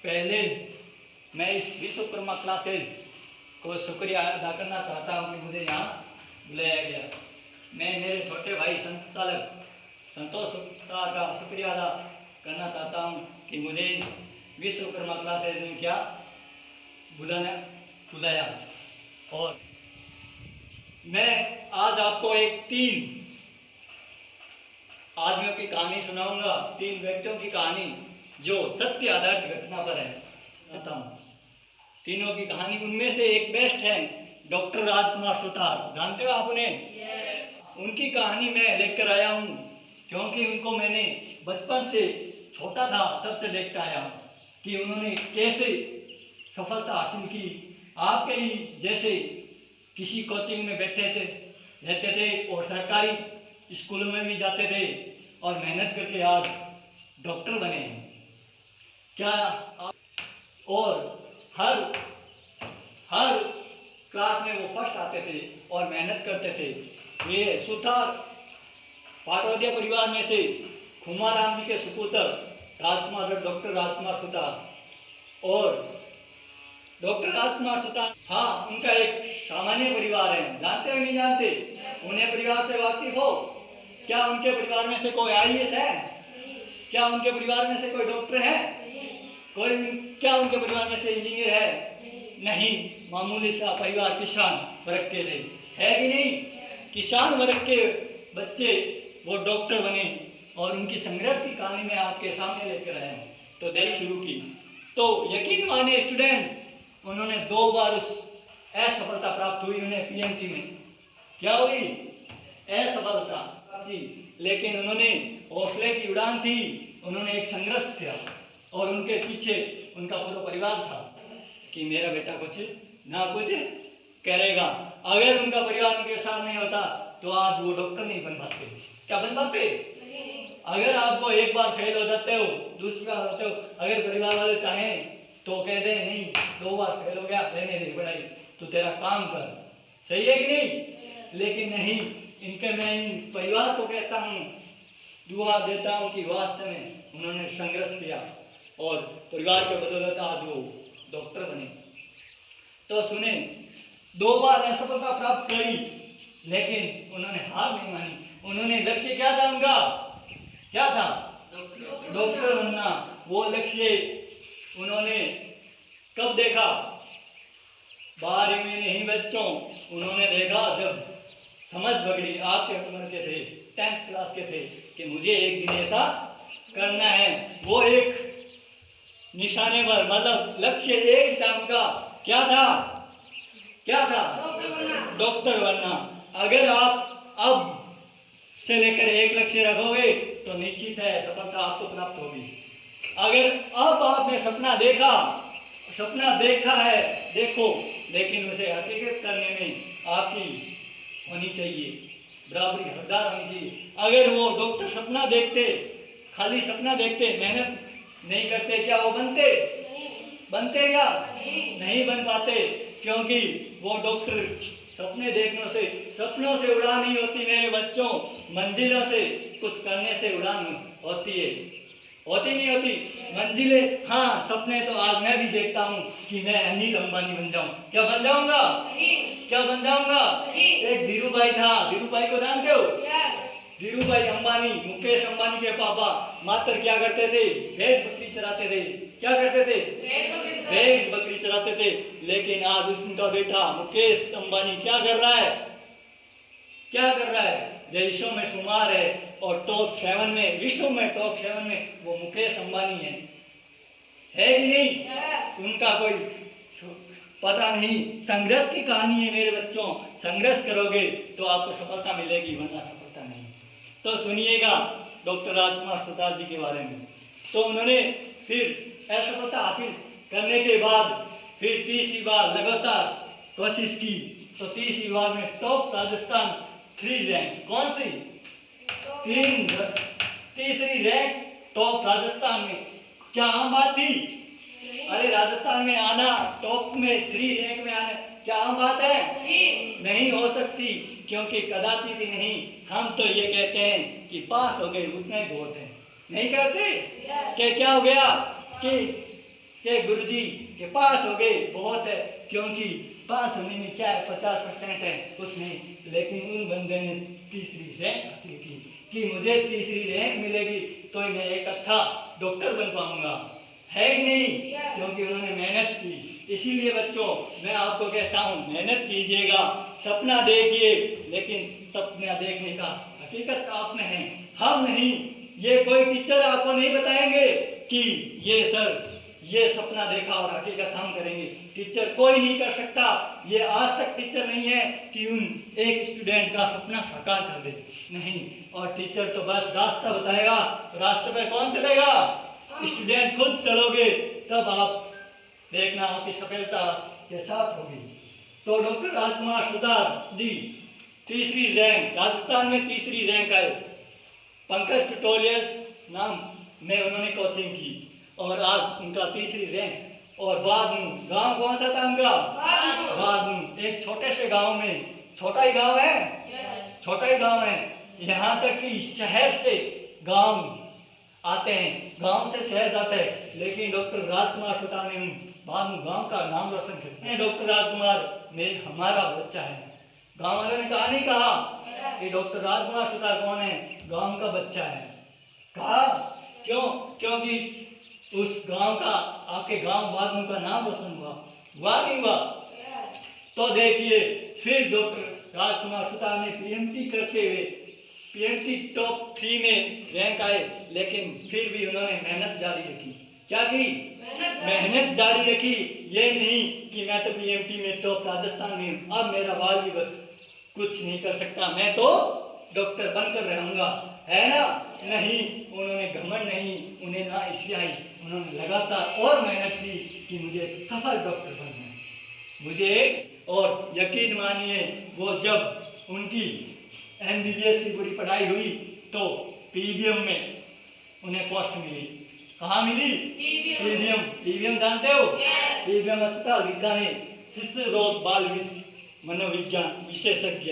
पहले मैं इस विश्वकर्मा क्लासेज को शुक्रिया अदा करना चाहता हूँ कि मुझे यहाँ बुलाया गया। मैं मेरे छोटे भाई संचालक संतोष सुतार का शुक्रिया अदा करना चाहता हूँ कि मुझे इस विश्वकर्मा क्लासेज में क्या बुलाया। और मैं आज आपको एक 3 आदमियों की कहानी सुनाऊंगा, 3 व्यक्तियों की कहानी जो सत्य आधारित घटना पर है। तीनों की कहानी, उनमें से एक बेस्ट है डॉक्टर राजकुमार सुतार। जानते हो आप उन्हें? उनकी कहानी मैं लेकर आया हूँ क्योंकि उनको मैंने बचपन से, छोटा था तब से देखता आया हूँ कि उन्होंने कैसे सफलता हासिल की। आपके ही जैसे किसी कोचिंग में रहते थे और सरकारी स्कूलों में भी जाते थे और मेहनत करके आज डॉक्टर बने हैं। क्या और हर क्लास में वो फर्स्ट आते थे और मेहनत करते थे। ये सुतार पाटौदिया परिवार में से खुमाराम जी के सुपुत्र डॉक्टर राजकुमार सुतार। और डॉक्टर राजकुमार सुतार, हाँ, उनका एक सामान्य परिवार है। जानते हो नहीं जानते? उन्हें परिवार से वाकिफ हो? क्या उनके परिवार में से कोई IAS है? क्या उनके परिवार में से कोई डॉक्टर है? क्या उनके परिवार में से इंजीनियर है? नहीं, मामूली सा परिवार किसान वर्ग के थे, है कि नहीं? किसान वर्ग के बच्चे वो डॉक्टर बने और उनकी संघर्ष की कहानी मैं आपके सामने लेकर आया हूँ। तो देरी शुरू की तो यकीन माने स्टूडेंट्स, उन्होंने 2 बार उस असफलता प्राप्त हुई उन्हें PMT में। क्या हुई? असफलता थी, लेकिन उन्होंने हौसले की उड़ान थी, उन्होंने एक संघर्ष किया और उनके पीछे उनका पूरा परिवार था कि मेरा बेटा कुछ ना कुछ करेगा। अगर उनका परिवार उनके साथ नहीं होता तो आज वो डॉक्टर नहीं बन पाते। क्या बन पाते? अगर आपको एक बार फेल हो जाते हो, दूसरी बार होते हो, अगर परिवार वाले चाहें तो कहते हैं नहीं, 2 बार फेल हो गया, रहने दे पढ़ाई, तो तेरा काम कर। सही है कि नहीं? लेकिन नहीं, मैं इन परिवार को कहता हूँ, दुआ देता हूँ कि वास्तव में उन्होंने संघर्ष किया और परिवार के बदौलत आज वो डॉक्टर बने। तो सुने, 2 बार असफलता प्राप्त करी लेकिन उन्होंने हार नहीं मानी। उन्होंने लक्ष्य क्या था उनका? क्या था? डॉक्टर बनना। वो लक्ष्य उन्होंने कब देखा? 12वीं में नहीं बच्चों, उन्होंने देखा जब समझ बगड़ी, आपके उम्र के थे, 10th क्लास के थे, कि मुझे एक दिन ऐसा करना है। वो एक निशाने पर, मतलब लक्ष्य एक था उनका। क्या था? क्या था? डॉक्टर बनना। अगर आप अब से लेकर एक लक्ष्य रखोगे तो निश्चित है सफलता आपको प्राप्त होगी। अगर अब आपने सपना देखा है, देखो, लेकिन उसे हकीकत करने में आपकी होनी चाहिए, बराबरी हकदार होनी चाहिए। अगर वो डॉक्टर सपना देखते, खाली सपना देखते, मेहनत नहीं करते, क्या वो बनते क्या? नहीं बन पाते, क्योंकि वो डॉक्टर सपनों से उड़ान नहीं होती मेरे बच्चों, मंजिलों से कुछ करने से उड़ान होती है। होती नहीं होती मंजिलें? हाँ, सपने तो आज मैं भी देखता हूँ कि मैं अनिल अंबानी बन जाऊं। क्या बन जाऊंगा? क्या बन जाऊंगा? एक धीरू भाई था, धीरू भाई को जानते हो? धीरू भाई अंबानी, मुकेश अंबानी के पापा, मात्र क्या करते थे? भेड़ बकरी चराते थे। क्या करते थे? भेड़ बकरी चराते थे। लेकिन आज उनका बेटा मुकेश अंबानी क्या कर रहा है? विश्व में शुमार है और टॉप 7 में, विश्व में टॉप 7 में वो मुकेश अंबानी है कि नहीं? उनका कोई पता नहीं। संघर्ष की कहानी है मेरे बच्चों। संघर्ष करोगे तो आपको सफलता मिलेगी, वरना सफलता नहीं। तो सुनिएगा डॉक्टर राजकुमार सुतार जी के बारे में। तो उन्होंने फिर असफलता हासिल करने के बाद फिर तीसरी बार लगातार कोशिश की तो तीसरी बार में टॉप राजस्थान 3 रैंक। कौन सी? तीसरी रैंक टॉप राजस्थान में। क्या आम बात थी? अरे राजस्थान में आना, टॉप में 3 रैंक में आना क्या आम बात है? नहीं हो सकती, क्योंकि कदाचित ही नहीं, हम तो ये कहते हैं कि पास हो गए उतना ही बहुत है। नहीं कहते? क्या हो गया कि कि गुरुजी के पास हो गए बहुत है, क्योंकि पास होने में क्या है 50% है उसमें, लेकिन उन बंदे ने तीसरी रैंक हासिल की कि मुझे तीसरी रैंक मिलेगी तो मैं एक अच्छा डॉक्टर बन पाऊंगा, है कि नहीं? क्योंकि उन्होंने मेहनत की। इसीलिए बच्चों मैं आपको कहता हूँ मेहनत कीजिएगा, सपना देखिए, लेकिन सपना देखने का हकीकत आप में है, हम नहीं। ये कोई टीचर आपको नहीं बताएंगे कि ये सर ये सपना देखा और हकीकत हम करेंगे, टीचर कोई नहीं कर सकता। ये आज तक टीचर नहीं है कि उन एक स्टूडेंट का सपना साकार कर दे, नहीं। और टीचर तो बस रास्ता बताएगा, रास्ते पे कौन चलेगा? स्टूडेंट खुद चलोगे, तब आप देखना आपकी सफलता के साथ होगी। तो डॉक्टर राजकुमार सुतार जी तीसरी रैंक, राजस्थान में तीसरी रैंक आए। पंकज ट्यूटोरियल्स नाम में उन्होंने कोचिंग की और आज उनका तीसरी रैंक। और बाद में गांव कौन सा था उनका? बाद में एक छोटे से गांव में, छोटा ही गांव है, छोटा ही गांव है, यहाँ तक कि शहर से गांव आते हैं, गांव से शहर जाते हैं, लेकिन डॉक्टर राजकुमार सुतार ने बाद में गांव का नाम रोशन किया। डॉक्टर राजकुमार में हमारा बच्चा है। गांव वालों ने कहा नहीं कहा कि डॉक्टर राजकुमार सुतार कौन है? गांव का बच्चा है। कहा क्यों? क्योंकि उस गांव का, आपके गांव बाद में का नाम रोशन हुआ नहीं हुआ? तो देखिए फिर डॉक्टर राजकुमार सुतार ने पीएमटी करते हुए पीएमटी टॉप 3 में रैंक आए, लेकिन फिर भी उन्होंने मेहनत जारी रखी। क्या की? मेहनत जारी रखी। ये नहीं कि मैं तो पीएमटी में टॉप राजस्थान में हूं, अब मेरा बाल भी बस कुछ नहीं कर सकता, मैं तो डॉक्टर बनकर रहूंगा, है ना? नहीं, उन्होंने घमंड नहीं, उन्हें ना ईर्ष्या, उन्होंने लगातार और मेहनत की कि मुझे एक सफल डॉक्टर बनना है, मुझे एक। और यकीन मानिए वो जब उनकी एमबीबीएस की पूरी पढ़ाई हुई तो पीबीएम में उन्हें पोस्ट मिली। कहाँ मिली? पीबीएम जानते हो? पीबीएम अस्पताल बीकानेर, शिशु रोग बाल मनोविज्ञान विशेषज्ञ,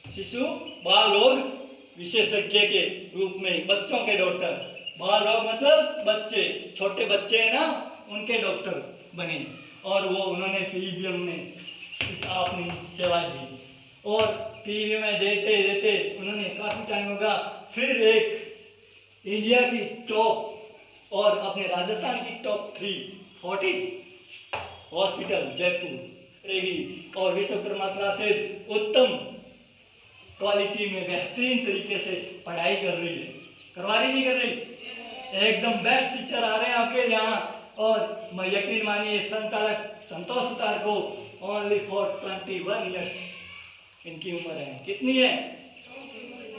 शिशु बाल रोग विशेषज्ञ के रूप में बच्चों के डॉक्टर, बाल रोग मतलब बच्चे, छोटे बच्चे हैं ना, उनके डॉक्टर बने। और वो उन्होंने पीबीएम में अपनी सेवाएं दी और पीबीएम में देते देते उन्होंने काफी टाइम होगा, फिर एक इंडिया की टॉप और अपने राजस्थान की टॉप 3 फोर्टिस हॉस्पिटल जयपुर रहेगी और विश्वकर्मा क्लासेस उत्तम क्वालिटी में बेहतरीन तरीके से पढ़ाई कर रही है। करवा रही नहीं कर रही? एकदम बेस्ट टीचर आ रहे हैं आपके यहाँ। और मैं यकीन मानिए संचालक संतोष सुतार को ओनली फॉर 21 ईयर्स इनकी उम्र है। कितनी है?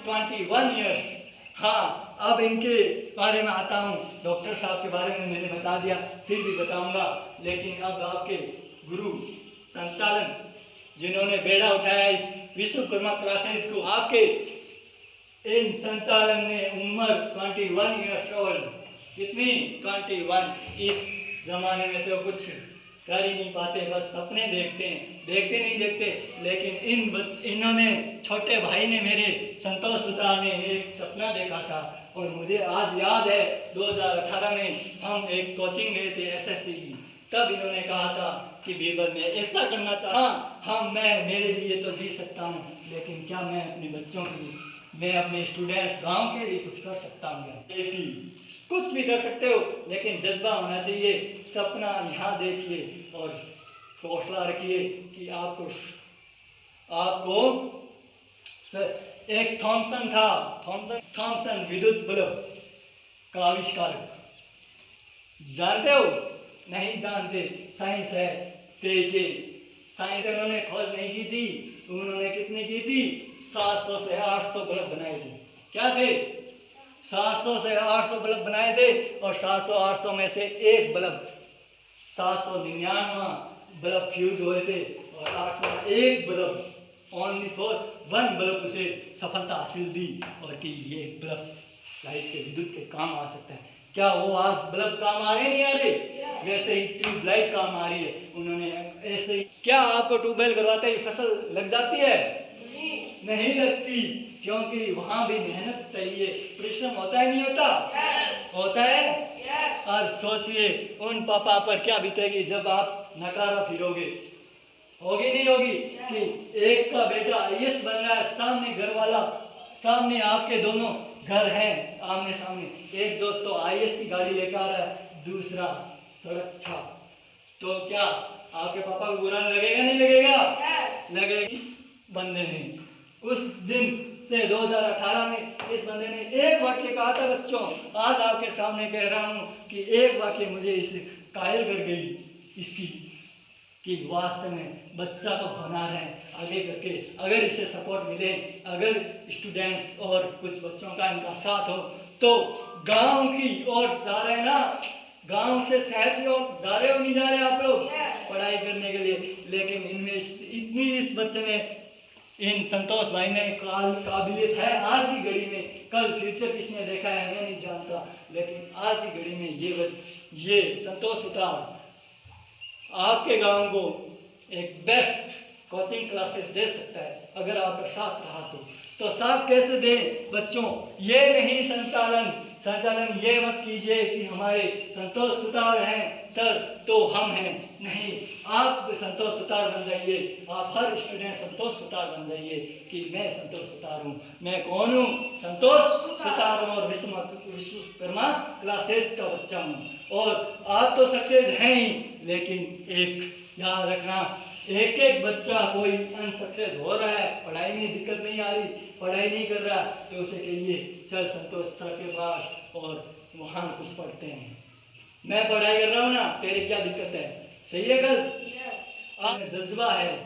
21 ईयर्स। हाँ, अब इनके बारे में आता हूँ। डॉक्टर साहब के बारे में मैंने बता दिया, फिर भी बताऊंगा, लेकिन अब आपके गुरु संचालन जिन्होंने बेड़ा उठाया इस विश्वकर्मा क्लासेस को, आपके इन संचालन ने उम्र 21 ईयर्स ओल्ड। कितनी? 21। इस जमाने में तो कुछ कर ही नहीं पाते, बस सपने देखते हैं, देखते नहीं देखते। लेकिन इन्होंने छोटे भाई ने, मेरे संतोष सुतार ने एक सपना देखा था और मुझे आज याद है 2018 में हम एक कोचिंग गए थे एसएससी की, तब इन्होंने कहा था कि बीरबल मैं ऐसा करना चाहता, मैं मेरे लिए तो जी सकता हूँ, लेकिन क्या मैं अपने बच्चों के लिए, मैं अपने स्टूडेंट्स गांव के लिए कुछ कर सकता हूँ? कुछ भी कर सकते हो, लेकिन जज्बा होना चाहिए, सपना यहाँ देखिए और हौसला रखिए कि आपको एक थॉमसन था, थॉमसन विद्युत बल्ब का आविष्कारक, जानते हो? नहीं जानते, साइंस है के साइंस उन्होंने खोज नहीं की थी, उन्होंने कितनी की थी? 700 से 800 बल्ब बनाए थे। क्या थे? 700 से 800 बल्ब बनाए थे और 700-800 में से एक बल्ब 799 बल्ब फ्यूज हुए थे और 800 एक बल्ब, ओनली फॉर 1 बल्ब उसे सफलता हासिल दी और कि ये बल्ब लाइट के विद्युत के काम आ सकता है। क्या वो आज बल्ब काम आ रहे नहीं आ रहे? वैसे ही ट्यूबलाइट काम आ रही है। उन्होंने ऐसे ही, क्या आपको ट्यूबवेल करवाते ही फसल लग जाती है? नहीं लगती। क्योंकि वहाँ भी मेहनत चाहिए, परिश्रम होता है नहीं होता? होता है। और सोचिए उन पापा पर क्या बीतेगी जब आप नकारा फिरोगे, होगी नहीं होगी? कि एक का बेटा आईएएस बन रहा है, सामने घर वाला, सामने आपके दोनों घर हैं आमने सामने, एक दोस्त तो आईएएस की गाड़ी लेकर आ रहा है, दूसरा सड़क छाप, तो क्या आपके पापा को बुरा लगेगा नहीं लगेगा? लगेगा। इस बंदे ने उस दिन से 2018 में इस बंदे ने एक वाक्य कहा था बच्चों, आज आपके सामने कह रहा हूँ कि एक वाक्य मुझे इसे कायल कर गई इसकी, कि वास्तव में बच्चा तो बना रहे हैं आगे करके, अगर इसे सपोर्ट मिले, अगर स्टूडेंट्स और कुछ बच्चों का इनका साथ हो तो गांव की ओर जा रहे हैं ना, गांव से शहर की ओर जा रहे हो नहीं जा रहे आप लोग पढ़ाई करने के लिए, लेकिन इनमें इतनी इस बच्चे में, इन संतोष भाई में काबिलियत है आज की घड़ी में, कल फ्यूचर किसने देखा है मैं नहीं जानता, लेकिन आज की घड़ी में ये संतोष सुतार आपके गांव को एक बेस्ट कोचिंग क्लासेस दे सकता है अगर आपका साथ रहा तो साथ कैसे दें बच्चों? ये नहीं संचालन ये मत कीजिए कि हमारे संतोष सुतार हैं सर तो हम हैं, नहीं, आप संतोष सुतार बन जाइए, आप हर स्टूडेंट संतोष सुतार बन जाइए कि मैं संतोष सुतार हूँ, मैं कौन हूँ? संतोष सुतार हूँ और विश्वकर्मा क्लासेस का बच्चा हूँ, और आप तो सक्सेस हैं ही, लेकिन एक याद रखना, एक एक बच्चा कोई अनसक्सेस हो रहा है, पढ़ाई में दिक्कत नहीं आ रही, पढ़ाई नहीं कर रहा, तो उसे कहिए चल संतोष सर के पास और वहाँ कुछ पढ़ते हैं, मैं पढ़ाई कर रहा हूँ ना, तेरी क्या दिक्कत है? सही है कल? आप जज्बा है,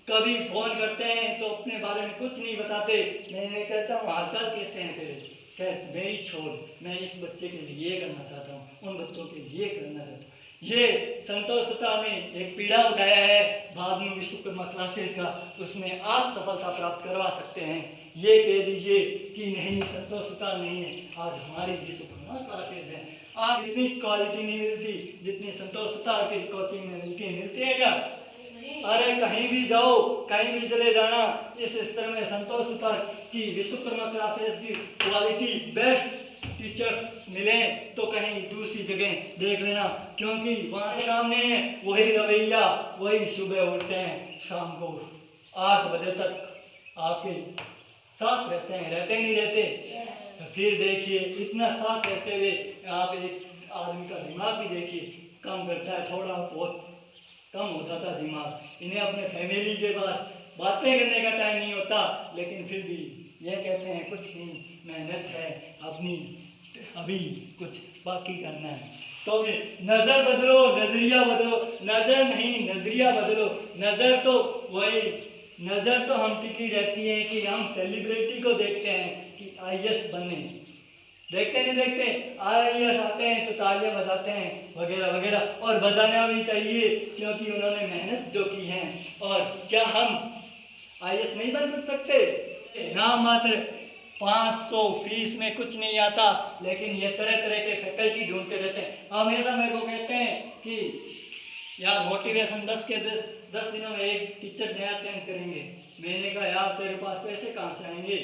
कभी फोन करते हैं तो अपने बारे में कुछ नहीं बताते, मैं कहता हूँ हालचाल कैसे हैं तेरे, कहते मेरी छोड़, मैं इस बच्चे के लिए ये करना चाहता हूँ, उन बच्चों के लिए करना चाहता हूँ। ये संतोष सुतार ने एक पीड़ा उठाया है बाद में विश्वकर्मा क्लासेस का, उसमें आप सफलता प्राप्त करवा सकते हैं। ये कह दीजिए कि नहीं संतोष सुतार नहीं है, आज हमारी विश्वकर्मा क्लासेस है, आप इतनी क्वालिटी नहीं मिलती जितनी संतोष सुतार की कोचिंग में मिलती है क्या? अरे कहीं भी जाओ, कहीं भी चले जाना, इस स्तर में संतोष सुतार की विश्वकर्मा क्लासेस की क्वालिटी बेस्ट टीचर्स मिले तो कहीं दूसरी जगह देख लेना, क्योंकि वहाँ सामने वही रवैया, वही सुबह उठते हैं शाम को 8 बजे तक आपके साथ रहते हैं, रहते नहीं रहते? तो फिर देखिए इतना साथ रहते हुए आप एक आदमी का दिमाग भी देखिए कम करता है, थोड़ा बहुत कम हो जाता दिमाग, इन्हें अपने फैमिली के पास बातें करने का टाइम नहीं होता, लेकिन फिर भी ये कहते हैं कुछ नहीं, मेहनत है अपनी, अभी कुछ बाकी करना है। तो नजर बदलो, नजरिया बदलो, नजर नहीं नजरिया बदलो। नजर तो वही, नजर तो हम टिकी रहती है कि हम सेलिब्रिटी को देखते हैं कि आईएएस बनने, देखते नहीं देखते, आईएएस आते हैं तो तालियां बजाते हैं वगैरह वगैरह, और बजाना भी चाहिए क्योंकि उन्होंने मेहनत जो की है। और क्या हम आईएएस नहीं बन सकते? नाम मात्र 500 फीस में कुछ नहीं आता, लेकिन ये तरह तरह के फैकल्टी ढूंढते रहते हैं। हमेशा मेरे को कहते हैं कि यार मोटिवेशन 10 दिनों में एक टीचर नया चेंज करेंगे। मैंने कहा यार तेरे पास पैसे कहाँ से आएंगे?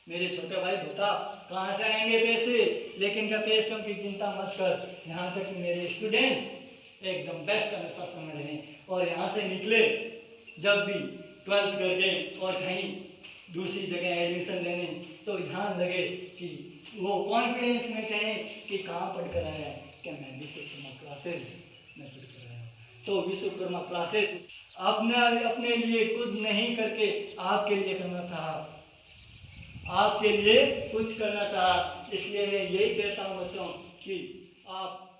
मेरे छोटे भाई बता कहाँ से आएंगे पैसे? लेकिन क्या पैसों की चिंता मत कर, यहाँ तक कि मेरे स्टूडेंट्स एकदम बेस्ट हमेशा समझ रहे हैं, और यहाँ से निकले जब भी 12th करके और कहीं दूसरी जगह एडमिशन लेने, तो ध्यान लगे कि वो कॉन्फिडेंस में कहें कि कहाँ पढ़कर आया है, क्या मैं विश्वकर्मा क्लासेस में पढ़कर आया हूँ। तो विश्वकर्मा क्लासेस अपने लिए कुछ नहीं करके आपके लिए करना चाहा, आपके लिए कुछ करना चाहा, इसलिए मैं यही कहता हूँ बच्चों कि आप